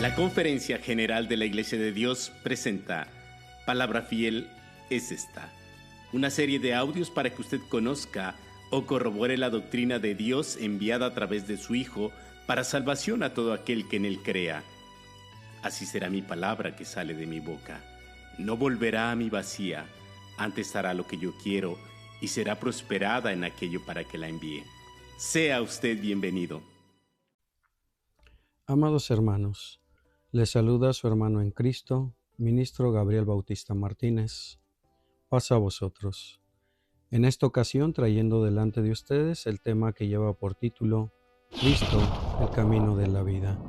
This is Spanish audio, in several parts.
La Conferencia General de la Iglesia de Dios presenta Palabra Fiel es esta, una serie de audios para que usted conozca o corrobore la doctrina de Dios enviada a través de su Hijo para salvación a todo aquel que en él crea. Así será mi palabra que sale de mi boca. No volverá a mí vacía, antes hará lo que yo quiero y será prosperada en aquello para que la envíe. Sea usted bienvenido. Amados hermanos, les saluda su hermano en Cristo, ministro Gabriel Bautista Martínez. Paz a vosotros. En esta ocasión trayendo delante de ustedes el tema que lleva por título Cristo, el camino de la vida.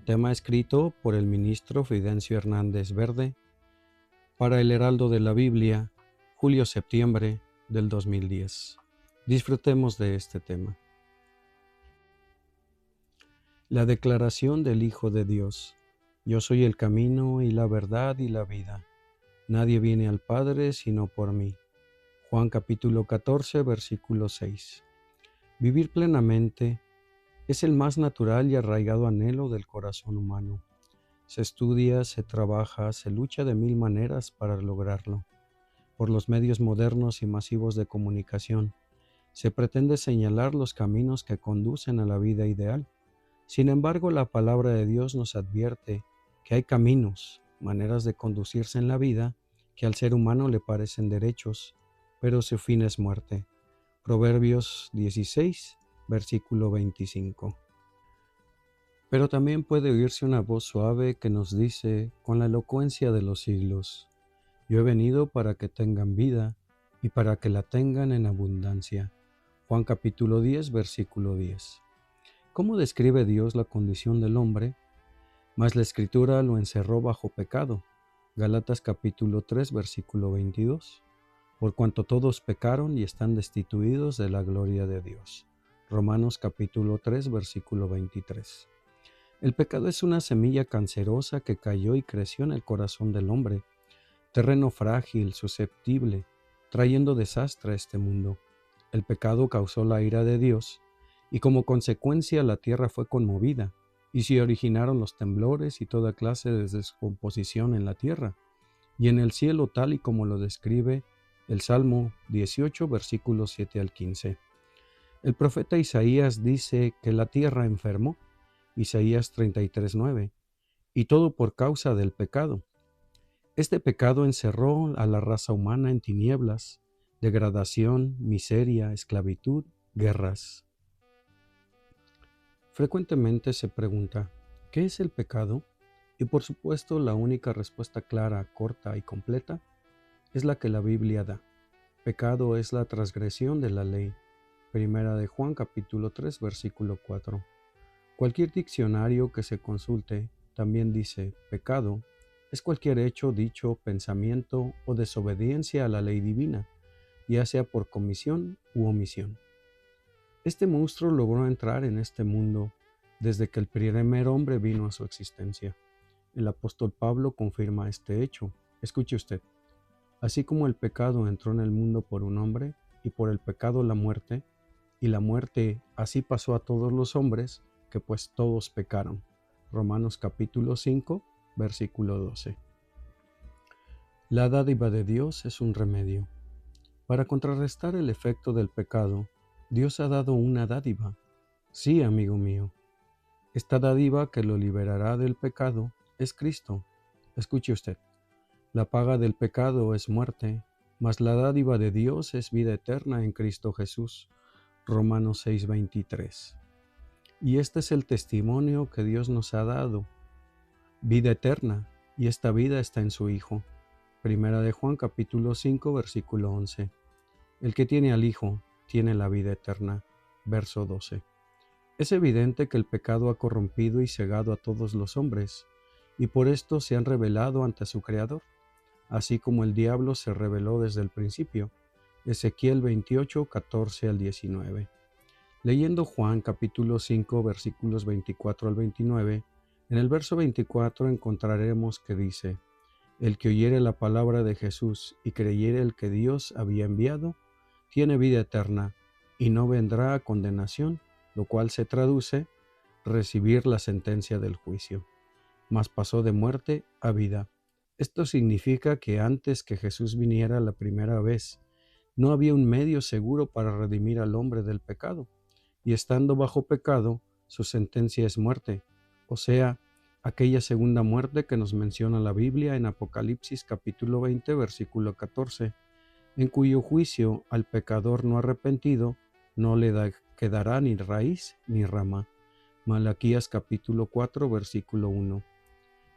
Tema escrito por el ministro Fidencio Hernández Verde para el Heraldo de la Biblia, julio-septiembre del 2010. Disfrutemos de este tema. La declaración del Hijo de Dios. Yo soy el camino y la verdad y la vida. Nadie viene al Padre sino por mí. Juan capítulo 14, versículo 6. Vivir plenamente es el más natural y arraigado anhelo del corazón humano. Se estudia, se trabaja, se lucha de mil maneras para lograrlo. Por los medios modernos y masivos de comunicación, se pretende señalar los caminos que conducen a la vida ideal. Sin embargo, la palabra de Dios nos advierte que hay caminos, maneras de conducirse en la vida que al ser humano le parecen derechos, pero su fin es muerte. Proverbios 16, versículo 25. Pero también puede oírse una voz suave que nos dice, con la elocuencia de los siglos, yo he venido para que tengan vida y para que la tengan en abundancia. Juan capítulo 10, versículo 10. ¿Cómo describe Dios la condición del hombre? Mas la Escritura lo encerró bajo pecado. Gálatas capítulo 3, versículo 22. Por cuanto todos pecaron y están destituidos de la gloria de Dios. Romanos capítulo 3, versículo 23. El pecado es una semilla cancerosa que cayó y creció en el corazón del hombre, terreno frágil, susceptible, trayendo desastre a este mundo. El pecado causó la ira de Dios, y como consecuencia la tierra fue conmovida, y se originaron los temblores y toda clase de descomposición en la tierra, y en el cielo tal y como lo describe el Salmo 18, versículos 7 al 15. El profeta Isaías dice que la tierra enfermó, Isaías 33, 9, y todo por causa del pecado. Este pecado encerró a la raza humana en tinieblas, degradación, miseria, esclavitud, guerras. Frecuentemente se pregunta, ¿qué es el pecado? Y por supuesto la única respuesta clara, corta y completa es la que la Biblia da. Pecado es la transgresión de la ley. Primera de Juan capítulo 3 versículo 4. Cualquier diccionario que se consulte también dice pecado es cualquier hecho, dicho, pensamiento o desobediencia a la ley divina, ya sea por comisión u omisión. Este monstruo logró entrar en este mundo desde que el primer hombre vino a su existencia. El apóstol Pablo confirma este hecho. Escuche usted. Así como el pecado entró en el mundo por un hombre, y por el pecado la muerte, y la muerte así pasó a todos los hombres, que pues todos pecaron. Romanos capítulo 5, versículo 12. La dádiva de Dios es un remedio. Para contrarrestar el efecto del pecado, Dios ha dado una dádiva. Sí, amigo mío. Esta dádiva que lo liberará del pecado es Cristo. Escuche usted. La paga del pecado es muerte, mas la dádiva de Dios es vida eterna en Cristo Jesús. Romanos 6:23. Y este es el testimonio que Dios nos ha dado. Vida eterna, y esta vida está en su Hijo. Primera de Juan capítulo 5, versículo 11. El que tiene al Hijo tiene la vida eterna. Verso 12. Es evidente que el pecado ha corrompido y cegado a todos los hombres, y por esto se han rebelado ante su Creador, así como el diablo se rebeló desde el principio. Ezequiel 28, 14 al 19. Leyendo Juan capítulo 5, versículos 24 al 29, en el verso 24 encontraremos que dice: El que oyere la palabra de Jesús y creyere el que Dios había enviado, tiene vida eterna, y no vendrá a condenación, lo cual se traduce, recibir la sentencia del juicio. mas pasó de muerte a vida. Esto significa que antes que Jesús viniera la primera vez, no había un medio seguro para redimir al hombre del pecado, y estando bajo pecado, su sentencia es muerte, o sea, aquella segunda muerte que nos menciona la Biblia en Apocalipsis capítulo 20, versículo 14, en cuyo juicio al pecador no arrepentido no le quedará ni raíz ni rama. Malaquías capítulo 4, versículo 1.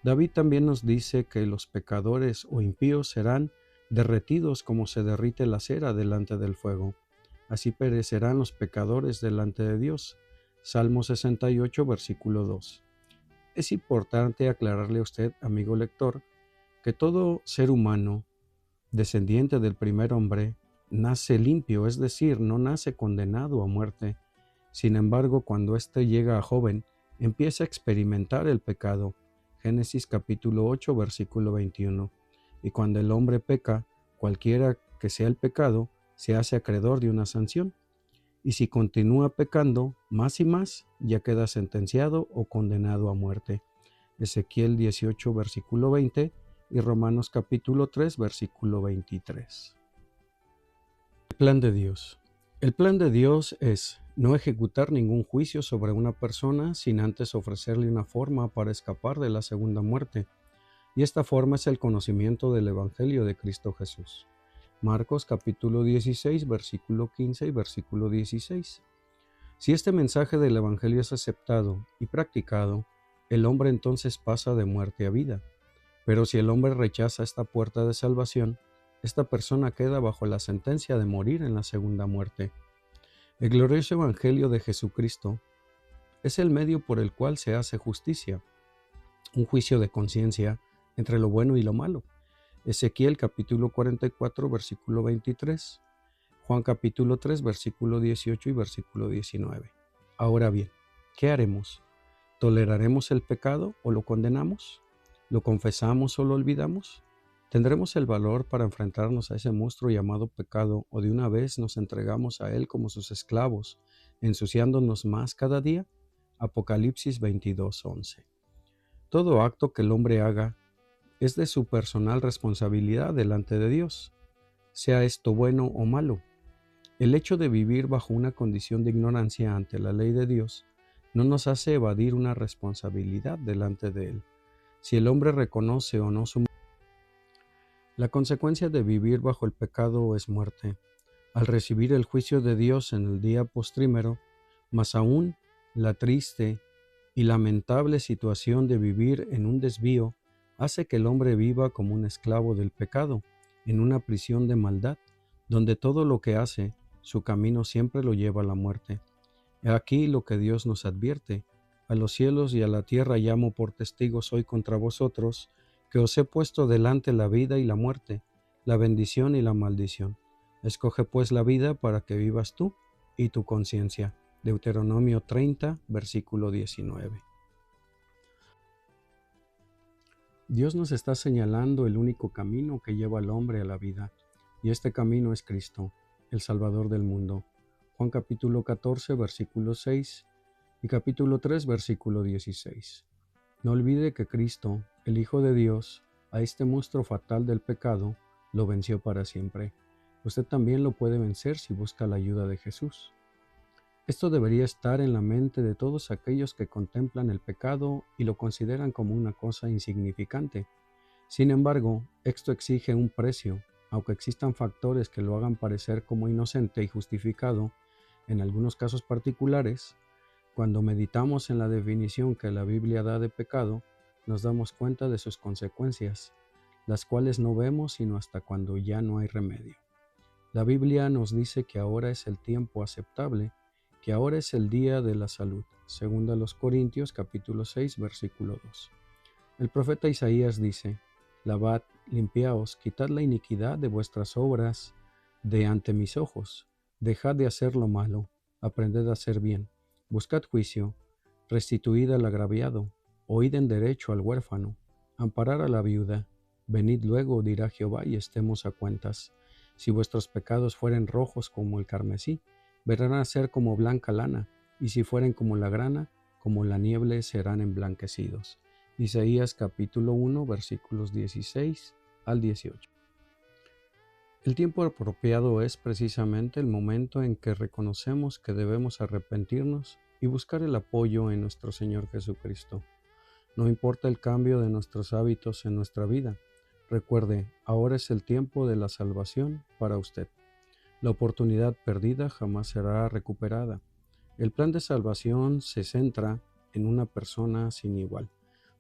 David también nos dice que los pecadores o impíos serán derretidos como se derrite la cera delante del fuego. Así perecerán los pecadores delante de Dios. Salmo 68, versículo 2. Es importante aclararle a usted, amigo lector, que todo ser humano, descendiente del primer hombre, nace limpio, es decir, no nace condenado a muerte. Sin embargo, cuando éste llega a joven, empieza a experimentar el pecado. Génesis capítulo 8, versículo 21. Y cuando el hombre peca, cualquiera que sea el pecado, se hace acreedor de una sanción. Y si continúa pecando más y más, ya queda sentenciado o condenado a muerte. Ezequiel 18, versículo 20 y Romanos capítulo 3, versículo 23. El plan de Dios. El plan de Dios es no ejecutar ningún juicio sobre una persona sin antes ofrecerle una forma para escapar de la segunda muerte, y esta forma es el conocimiento del Evangelio de Cristo Jesús. Marcos capítulo 16, versículo 15 y versículo 16. Si este mensaje del Evangelio es aceptado y practicado, el hombre entonces pasa de muerte a vida. Pero si el hombre rechaza esta puerta de salvación, esta persona queda bajo la sentencia de morir en la segunda muerte. El glorioso Evangelio de Jesucristo es el medio por el cual se hace justicia, un juicio de conciencia entre lo bueno y lo malo. Ezequiel capítulo 44, versículo 23, Juan capítulo 3, versículo 18 y versículo 19. Ahora bien, ¿qué haremos? ¿Toleraremos el pecado o lo condenamos? ¿Lo confesamos o lo olvidamos? ¿Tendremos el valor para enfrentarnos a ese monstruo llamado pecado o de una vez nos entregamos a él como sus esclavos, ensuciándonos más cada día? Apocalipsis 22:11. Todo acto que el hombre haga es de su personal responsabilidad delante de Dios, sea esto bueno o malo. El hecho de vivir bajo una condición de ignorancia ante la ley de Dios no nos hace evadir una responsabilidad delante de Él. Si el hombre reconoce o no su... La consecuencia de vivir bajo el pecado es muerte. Al recibir el juicio de Dios en el día postrímero, más aún la triste y lamentable situación de vivir en un desvío hace que el hombre viva como un esclavo del pecado, en una prisión de maldad, donde todo lo que hace, su camino siempre lo lleva a la muerte. He aquí lo que Dios nos advierte: a los cielos y a la tierra llamo por testigos hoy contra vosotros, que os he puesto delante la vida y la muerte, la bendición y la maldición. Escoge pues la vida para que vivas tú y tu conciencia. Deuteronomio 30, versículo 19. Dios nos está señalando el único camino que lleva al hombre a la vida, y este camino es Cristo, el Salvador del mundo. Juan capítulo 14, versículo 6 y capítulo 3, versículo 16. No olvide que Cristo, el Hijo de Dios, a este monstruo fatal del pecado, lo venció para siempre. Usted también lo puede vencer si busca la ayuda de Jesús. Esto debería estar en la mente de todos aquellos que contemplan el pecado y lo consideran como una cosa insignificante. Sin embargo, esto exige un precio, aunque existan factores que lo hagan parecer como inocente y justificado. En algunos casos particulares, cuando meditamos en la definición que la Biblia da de pecado, nos damos cuenta de sus consecuencias, las cuales no vemos sino hasta cuando ya no hay remedio. La Biblia nos dice que ahora es el tiempo aceptable, que ahora es el día de la salud, según a los Corintios capítulo 6, versículo 2. El profeta Isaías dice: Lavad, limpiaos, quitad la iniquidad de vuestras obras de ante mis ojos, dejad de hacer lo malo, aprended a hacer bien, buscad juicio, restituid al agraviado, oíd en derecho al huérfano, amparad a la viuda, venid luego, dirá Jehová, y estemos a cuentas. Si vuestros pecados fueren rojos como el carmesí, verán a ser como blanca lana, y si fueren como la grana, como la nieve serán emblanquecidos. Isaías capítulo 1, versículos 16 al 18. El tiempo apropiado es precisamente el momento en que reconocemos que debemos arrepentirnos y buscar el apoyo en nuestro Señor Jesucristo. No importa el cambio de nuestros hábitos en nuestra vida. Recuerde, ahora es el tiempo de la salvación para usted. La oportunidad perdida jamás será recuperada. El plan de salvación se centra en una persona sin igual,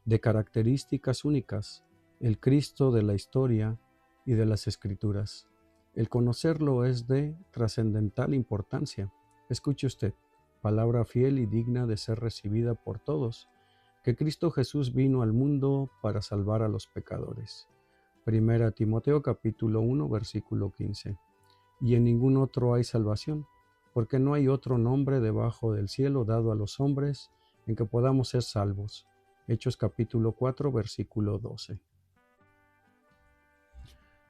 de características únicas, el Cristo de la historia y de las Escrituras. El conocerlo es de trascendental importancia. Escuche usted, palabra fiel y digna de ser recibida por todos, que Cristo Jesús vino al mundo para salvar a los pecadores. Primera Timoteo capítulo 1, versículo 15. Y en ningún otro hay salvación, porque no hay otro nombre debajo del cielo dado a los hombres en que podamos ser salvos. Hechos capítulo 4, versículo 12.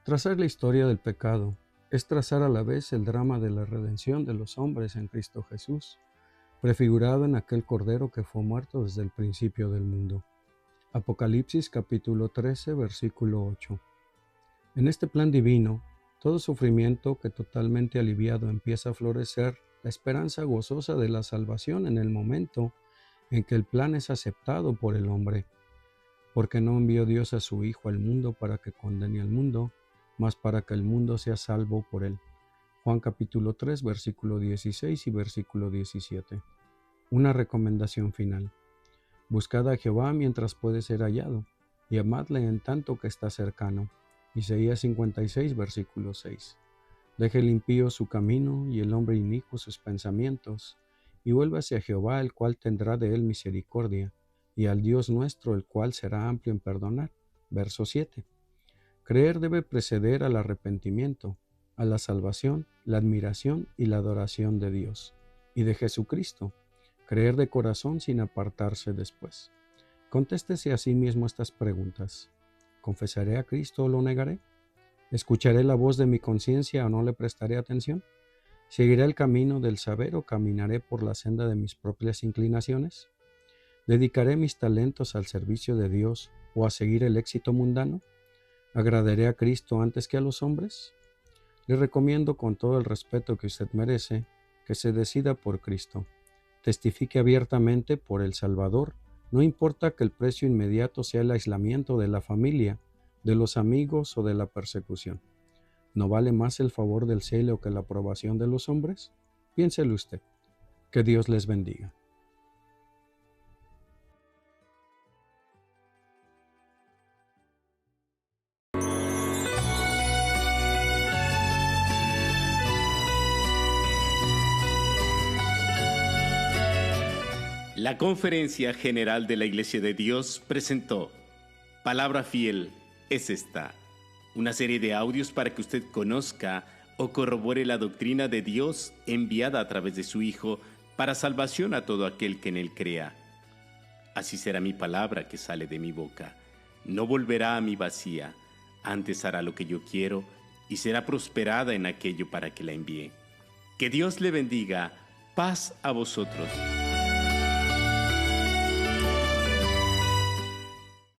Trazar la historia del pecado es trazar a la vez el drama de la redención de los hombres en Cristo Jesús, prefigurado en aquel Cordero que fue muerto desde el principio del mundo. Apocalipsis capítulo 13, versículo 8. En este plan divino, todo sufrimiento que totalmente aliviado empieza a florecer la esperanza gozosa de la salvación en el momento en que el plan es aceptado por el hombre, porque no envió Dios a su Hijo al mundo para que condene al mundo, mas para que el mundo sea salvo por él. Juan capítulo 3, versículo 16 y versículo 17. Una recomendación final. Buscad a Jehová mientras puede ser hallado, y amadle en tanto que está cercano. Isaías 56, versículo 6. Deje el impío su camino y el hombre inicuo sus pensamientos, y vuélvase a Jehová, el cual tendrá de él misericordia, y al Dios nuestro, el cual será amplio en perdonar. Verso 7. Creer debe preceder al arrepentimiento, a la salvación, la admiración y la adoración de Dios y de Jesucristo. Creer de corazón sin apartarse después. Contéstese a sí mismo estas preguntas. ¿Confesaré a Cristo o lo negaré? ¿Escucharé la voz de mi conciencia o no le prestaré atención? ¿Seguiré el camino del saber o caminaré por la senda de mis propias inclinaciones? ¿Dedicaré mis talentos al servicio de Dios o a seguir el éxito mundano? ¿Agradaré a Cristo antes que a los hombres? Le recomiendo con todo el respeto que usted merece que se decida por Cristo. Testifique abiertamente por el Salvador, no importa que el precio inmediato sea el aislamiento de la familia, de los amigos o de la persecución. ¿No vale más el favor del cielo que la aprobación de los hombres? Piénselo usted. Que Dios les bendiga. La Conferencia General de la Iglesia de Dios presentó Palabra Fiel es esta, una serie de audios para que usted conozca o corrobore la doctrina de Dios enviada a través de su Hijo para salvación a todo aquel que en él crea. Así será mi palabra que sale de mi boca. No volverá a mí vacía, antes hará lo que yo quiero y será prosperada en aquello para que la envíe. Que Dios le bendiga. Paz a vosotros.